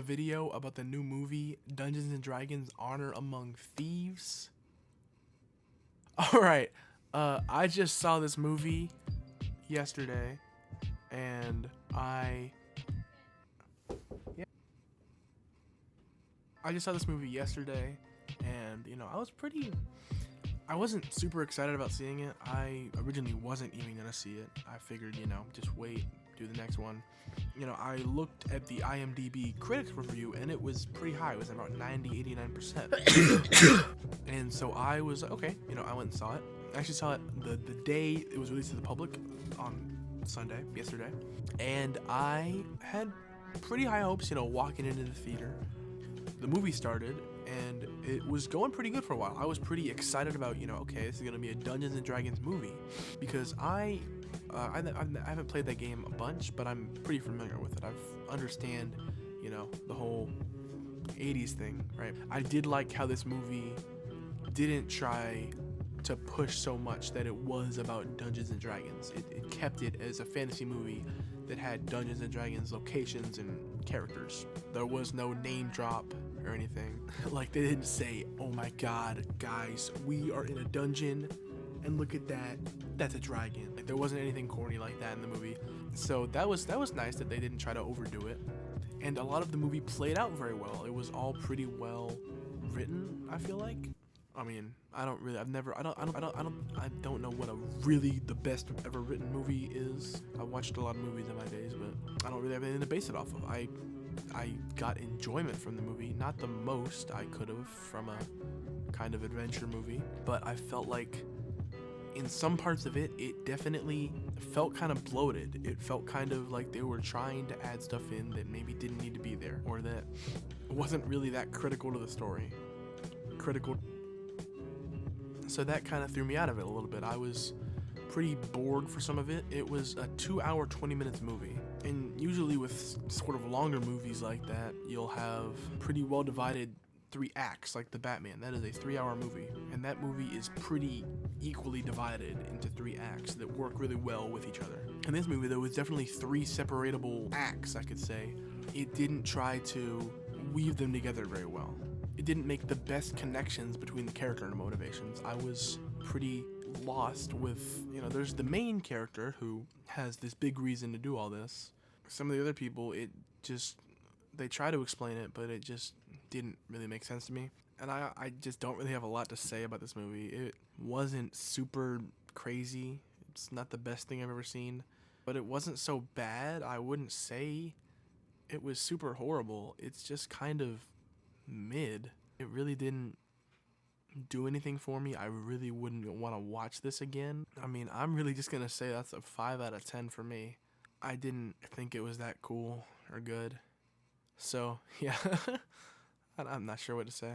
video about the new movie Dungeons and Dragons Honor Among Thieves? Alright, I just saw this movie yesterday, and I just saw this movie yesterday, and, you know, I wasn't super excited about seeing it. I originally wasn't even gonna see it. I figured, you know, just wait, do the next one. You know, I looked at the IMDb critics review, and it was pretty high. It was about 90-89%. And so I was like, okay, you know, I went and saw it. I actually saw it the day it was released to the public on Sunday, yesterday. And I had pretty high hopes, you know, walking into the theater. The movie started, and it was going pretty good for a while. I was pretty excited about, you know, okay, this is gonna be a Dungeons and Dragons movie, because I haven't played that game a bunch, but I'm pretty familiar with it. I understand, you know, the whole 80s thing, right? I did like how this movie didn't try to push so much that it was about Dungeons and Dragons. It kept it as a fantasy movie that had Dungeons and Dragons locations and characters. There was no name drop or anything. Like, they didn't say, oh my god, guys, we are in a dungeon and look at that, that's a dragon. Like, there wasn't anything corny like that in the movie. So that was nice that they didn't try to overdo it. And a lot of the movie played out very well. It was all pretty well written, I feel like. I mean, I don't know what the best ever written kind is. I watched a lot of movies in my days, but I don't really have anything to base it off of. I got enjoyment from the movie, not the most I could have from a kind of adventure movie, but I felt like in some parts of it, it definitely felt kind of bloated. It felt kind of like they were trying to add stuff in that maybe didn't need to be there, or that wasn't really that critical to the story. So that kind of threw me out of it a little bit. I was pretty bored for some of it. It was a 2-hour, 20 minutes movie. And usually with sort of longer movies like that, you'll have pretty well divided 3 acts, like The Batman. That is a 3-hour movie. And that movie is pretty equally divided into 3 acts that work really well with each other. In this movie, there was definitely 3 separatable acts, I could say. It didn't try to weave them together very well. It didn't make the best connections between the character and motivations. I was pretty lost with, you know, there's the main character who has this big reason to do all this. Some of the other people, they try to explain it, but it just didn't really make sense to me. And I just don't really have a lot to say about this movie. It wasn't super crazy. It's not the best thing I've ever seen, but it wasn't so bad. I wouldn't say it was super horrible. It's just kind of mid. It really didn't do anything for me. I really wouldn't want to watch this again. I mean, I'm really just gonna say that's a 5 out of 10 for me. I didn't think it was that cool or good. So yeah, I'm not sure what to say.